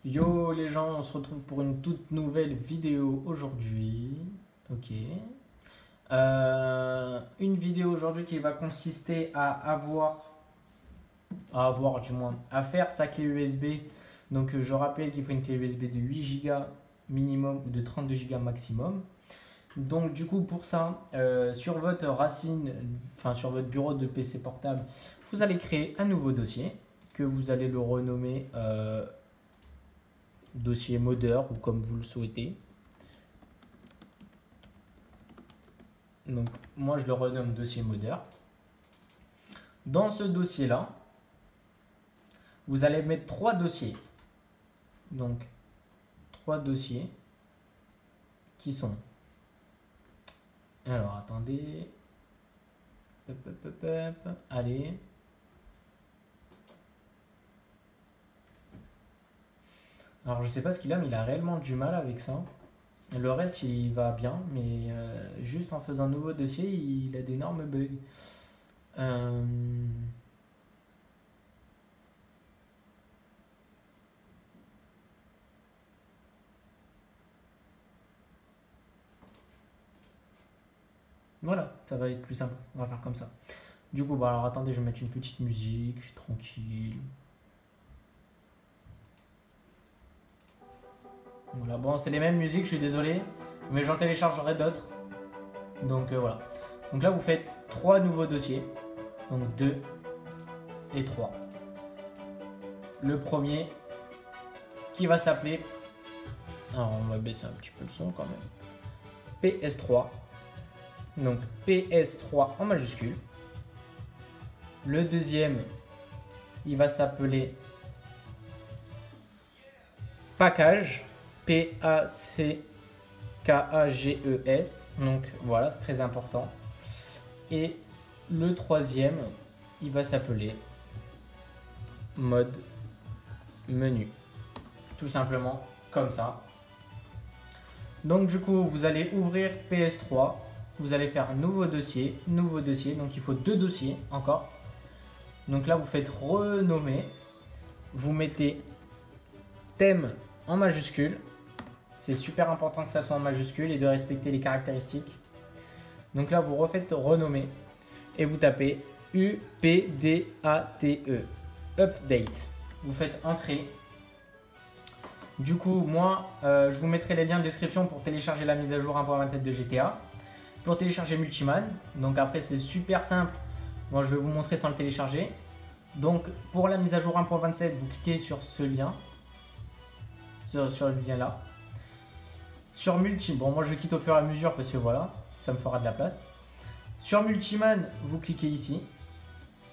Yo les gens, on se retrouve pour une toute nouvelle vidéo aujourd'hui. Ok. Une vidéo aujourd'hui qui va consister à faire sa clé USB. Donc je rappelle qu'il faut une clé USB de 8 Go minimum ou de 32 Go maximum. Donc du coup pour ça, sur votre racine, enfin sur votre bureau de PC portable, vous allez créer un nouveau dossier que vous allez le renommer dossier modeur ou comme vous le souhaitez. Donc moi je le renomme dossier modeur. Dans ce dossier là, vous allez mettre trois dossiers. Donc trois dossiers qui sont. Alors attendez. Allez. Alors je sais pas ce qu'il a, mais il a réellement du mal avec ça. Le reste il va bien, mais juste en faisant un nouveau dossier, il a d'énormes bugs. Euh, Voilà, ça va être plus simple. On va faire comme ça. Du coup, bah alors attendez, je vais mettre une petite musique, tranquille. Voilà, bon, c'est les mêmes musiques, je suis désolé, mais j'en téléchargerai d'autres. Donc voilà. Donc là, vous faites trois nouveaux dossiers. Donc 2 et 3. Le premier qui va s'appeler. Alors on va baisser un petit peu le son quand même. PS3. Donc PS3 en majuscule. Le deuxième, il va s'appeler Package. P-A-C-K-A-G-E-S. Donc voilà, c'est très important. Et le troisième, il va s'appeler mode menu. Tout simplement comme ça. Donc du coup, vous allez ouvrir PS3. Vous allez faire nouveau dossier. Donc il faut deux dossiers encore. Donc là, vous faites renommer. Vous mettez thème en majuscule. C'est super important que ça soit en majuscule et de respecter les caractéristiques. Donc là, vous refaites renommer et vous tapez UPDATE, update. Vous faites entrer. Du coup, moi, je vous mettrai les liens de description pour télécharger la mise à jour 1.27 de GTA. Pour télécharger Multiman, donc après c'est super simple. Moi, je vais vous montrer sans le télécharger. Donc pour la mise à jour 1.27, vous cliquez sur ce lien, sur le lien là. Sur Multi, bon moi je quitte au fur et à mesure parce que voilà, ça me fera de la place. Sur Multiman, vous cliquez ici.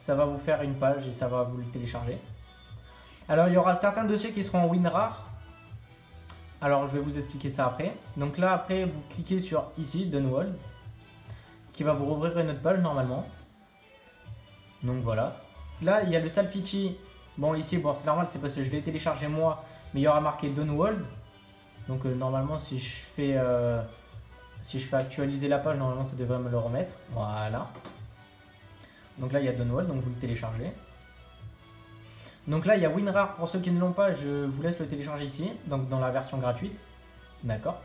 Ça va vous faire une page et ça va vous le télécharger. Alors il y aura certains dossiers qui seront en WinRAR. Alors je vais vous expliquer ça après. Donc là après vous cliquez sur ici, Download, qui va vous rouvrir une autre page normalement. Donc voilà. Là il y a le Salfici. Bon ici bon c'est normal, c'est parce que je l'ai téléchargé moi, mais il y aura marqué Download. Donc normalement si je fais actualiser la page, normalement ça devrait me le remettre. Voilà. Donc là il y a Download, donc vous le téléchargez. Donc là il y a WinRAR, pour ceux qui ne l'ont pas, je vous laisse le télécharger ici, donc dans la version gratuite. D'accord.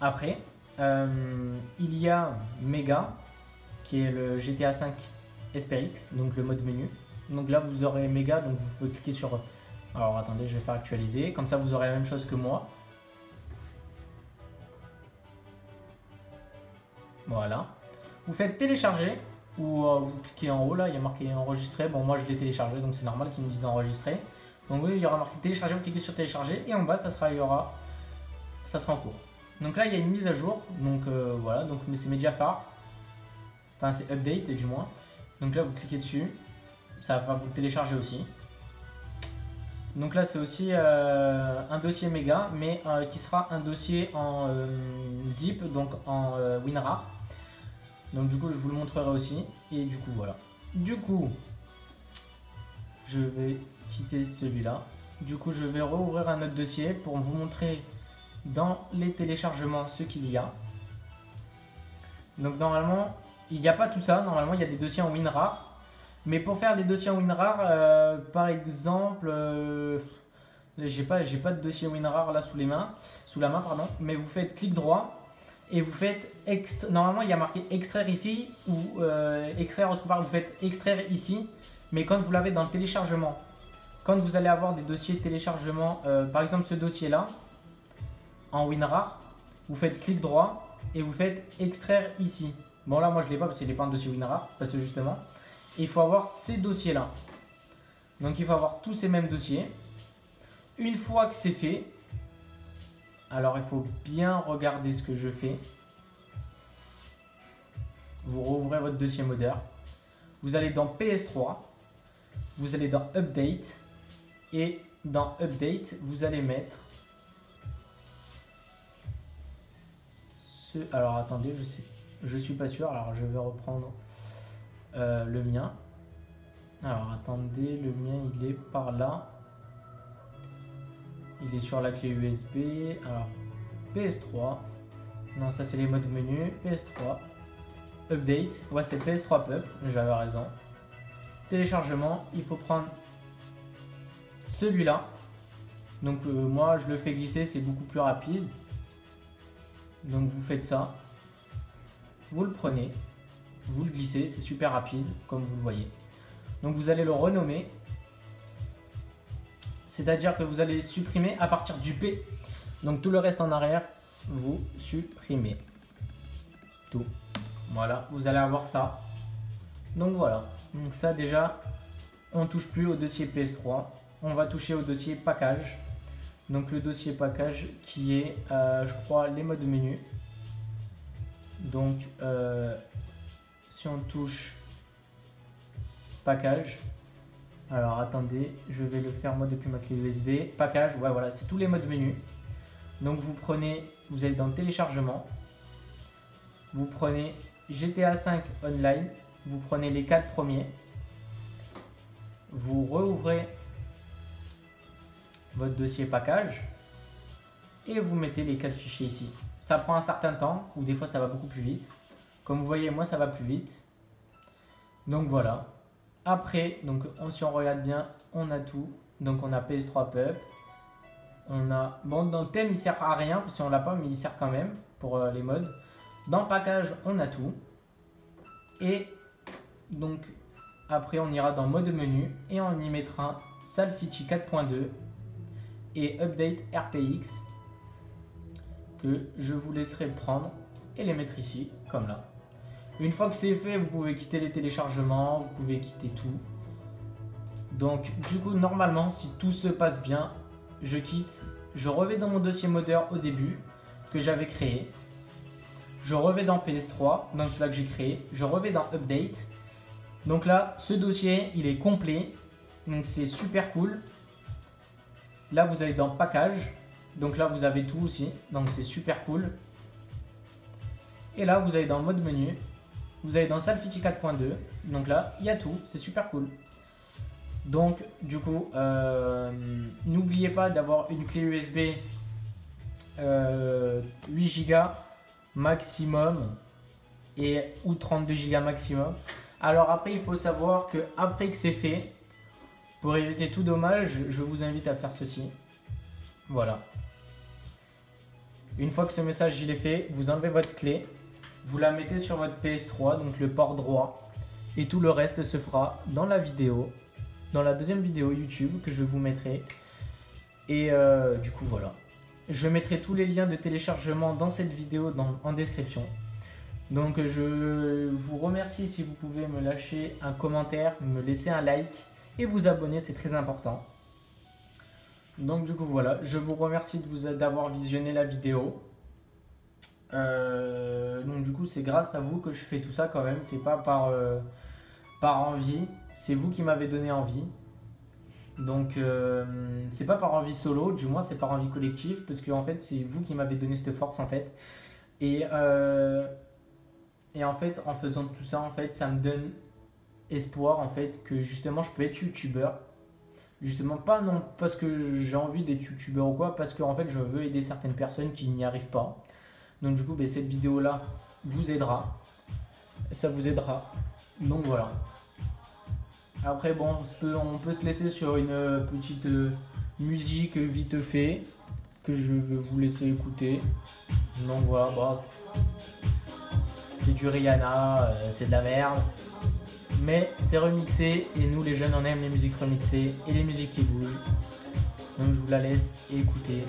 Après, il y a Mega, qui est le GTA 5 SPX, donc le mode menu. Donc là vous aurez Mega, donc vous pouvez cliquer sur. Alors attendez, je vais faire actualiser. Comme ça, vous aurez la même chose que moi. Voilà. Vous faites télécharger ou vous cliquez en haut là, il y a marqué enregistrer. Bon, moi je l'ai téléchargé, donc c'est normal qu'il me dise enregistrer. Donc oui, il y aura marqué télécharger, vous cliquez sur télécharger et en bas, ça sera en cours. Donc là, il y a une mise à jour. Donc voilà, donc mais c'est Mediafire. Enfin, c'est update du moins. Donc là, vous cliquez dessus. Ça va vous le télécharger aussi. Donc là c'est aussi un dossier méga, mais qui sera un dossier en zip, donc en WinRAR. Donc du coup je vous le montrerai aussi. Et du coup voilà. Du coup je vais quitter celui-là. Du coup je vais rouvrir un autre dossier pour vous montrer dans les téléchargements ce qu'il y a. Donc normalement il n'y a pas tout ça. Normalement il y a des dossiers en WinRAR. Mais pour faire des dossiers en WinRAR, par exemple, j'ai pas de dossier WinRAR là sous la main, pardon. Mais vous faites clic droit et vous faites normalement il y a marqué extraire ici ou extraire autre part. Vous faites extraire ici, mais quand vous l'avez dans le téléchargement, quand vous allez avoir des dossiers de téléchargement, par exemple ce dossier là en WinRAR, vous faites clic droit et vous faites extraire ici. Bon là moi je l'ai pas parce qu'il n'est pas un dossier WinRAR, parce que justement il faut avoir ces dossiers là. Donc il faut avoir tous ces mêmes dossiers. Une fois que c'est fait, alors il faut bien regarder ce que je fais. Vous rouvrez votre dossier modder. Vous allez dans PS3. Vous allez dans Update. Et dans Update, vous allez mettre ce... Alors attendez, je suis pas sûr. Alors je vais reprendre le mien. Alors attendez, le mien il est par là. Il est sur la clé USB. Alors PS3. Non, ça c'est les modes menu. PS3. Update. Ouais, c'est PS3 Pub. J'avais raison. Téléchargement. Il faut prendre celui-là. Donc moi je le fais glisser. C'est beaucoup plus rapide. Donc vous faites ça. Vous le prenez. Vous le glissez. C'est super rapide. Comme vous le voyez. Donc vous allez le renommer. C'est-à-dire que vous allez supprimer à partir du P. Donc tout le reste en arrière, vous supprimez. Tout. Voilà, vous allez avoir ça. Donc voilà. Donc ça déjà, on ne touche plus au dossier PS3. On va toucher au dossier package. Donc le dossier package qui est, je crois, les modes menu. Donc si on touche package. Alors attendez, je vais le faire moi depuis ma clé USB. Package, ouais voilà, c'est tous les modes menu. Donc vous prenez, vous allez dans téléchargement. Vous prenez GTA 5 Online. Vous prenez les 4 premiers. Vous rouvrez votre dossier package. Et vous mettez les 4 fichiers ici. Ça prend un certain temps, ou des fois ça va beaucoup plus vite. Comme vous voyez, moi ça va plus vite. Donc voilà. Après, donc si on regarde bien, on a tout. Donc on a PS3 Pub. On a... Bon, dans le thème, il sert à rien, parce qu'on l'a pas, mais il sert quand même pour les modes. Dans le package, on a tout. Et donc, après, on ira dans mode menu et on y mettra Salfici 4.2 et Update RPX que je vous laisserai prendre et les mettre ici, comme là. Une fois que c'est fait, vous pouvez quitter les téléchargements, vous pouvez quitter tout. Donc du coup, normalement, si tout se passe bien, je quitte, je reviens dans mon dossier modder au début que j'avais créé. Je reviens dans PS3, dans celui-là que j'ai créé. Je reviens dans Update. Donc là, ce dossier, il est complet. Donc c'est super cool. Là, vous allez dans Package. Donc là, vous avez tout aussi. Donc c'est super cool. Et là, vous allez dans Mode menu. Vous allez dans Salfici 4.2. Donc là, il y a tout. C'est super cool. Donc, du coup, n'oubliez pas d'avoir une clé USB 8 Go maximum ou 32 Go maximum. Alors après, il faut savoir que après que c'est fait, pour éviter tout dommage, je vous invite à faire ceci. Voilà. Une fois que ce message il est fait, vous enlevez votre clé. Vous la mettez sur votre PS3, donc le port droit. Et tout le reste se fera dans la vidéo. Dans la deuxième vidéo YouTube que je vous mettrai. Et du coup voilà. Je mettrai tous les liens de téléchargement dans cette vidéo en description. Donc je vous remercie si vous pouvez me lâcher un commentaire, me laisser un like et vous abonner, c'est très important. Donc du coup voilà, je vous remercie d'avoir visionné la vidéo. Donc du coup c'est grâce à vous que je fais tout ça quand même, c'est pas par envie, c'est vous qui m'avez donné envie. Donc c'est pas par envie solo, du moins c'est par envie collective, parce que en fait c'est vous qui m'avez donné cette force en fait. Et en fait en faisant tout ça en fait ça me donne espoir en fait que justement je peux être youtubeur. Justement pas non parce que j'ai envie d'être youtubeur ou quoi, parce que en fait je veux aider certaines personnes qui n'y arrivent pas. Donc du coup cette vidéo là vous aidera, ça vous aidera. Donc voilà. Après, bon, on peut se laisser sur une petite musique vite fait que je vais vous laisser écouter. Donc voilà, bah, c'est du Rihanna, c'est de la merde. Mais c'est remixé et nous les jeunes on aime les musiques remixées et les musiques qui bougent. Donc je vous la laisse écouter.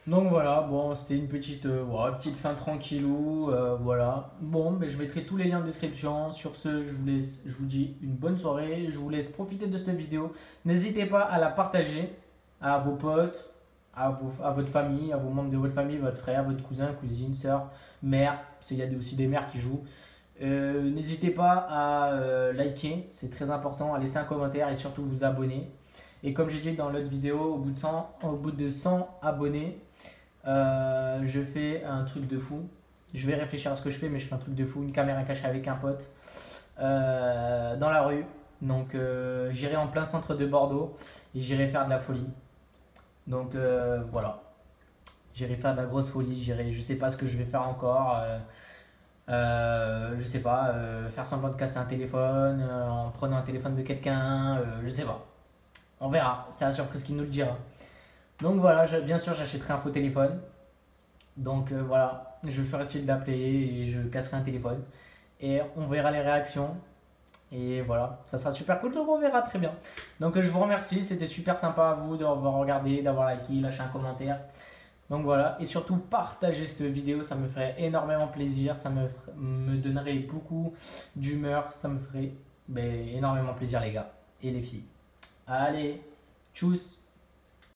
Donc voilà, bon, c'était une petite, voilà, petite fin tranquillou, voilà. Bon, mais je mettrai tous les liens en description. Sur ce, je vous dis une bonne soirée. Je vous laisse profiter de cette vidéo. N'hésitez pas à la partager à vos potes, à votre famille, à vos membres de votre famille, votre frère, votre cousin, cousine, soeur, mère, parce qu'il y a aussi des mères qui jouent. N'hésitez pas à liker, c'est très important, à laisser un commentaire et surtout vous abonner. Et comme j'ai dit dans l'autre vidéo, au bout de 100 abonnés, je fais un truc de fou. Je vais réfléchir à ce que je fais, mais je fais un truc de fou. Une caméra cachée avec un pote dans la rue. Donc j'irai en plein centre de Bordeaux et j'irai faire de la folie. Donc voilà. J'irai faire de la grosse folie. Je sais pas ce que je vais faire encore. Je sais pas. Faire semblant de casser un téléphone en prenant un téléphone de quelqu'un. Je sais pas. On verra. C'est la surprise qui nous le dira. Donc voilà, bien sûr, j'achèterai un faux téléphone. Donc voilà, je ferai style d'appeler et je casserai un téléphone. Et on verra les réactions. Et voilà, ça sera super cool, donc on verra très bien. Donc je vous remercie, c'était super sympa à vous d'avoir regardé, d'avoir liké, lâché un commentaire. Donc voilà, et surtout partagez cette vidéo, ça me ferait énormément plaisir. Ça me donnerait beaucoup d'humeur, ça me ferait énormément plaisir les gars et les filles. Allez, tchuss!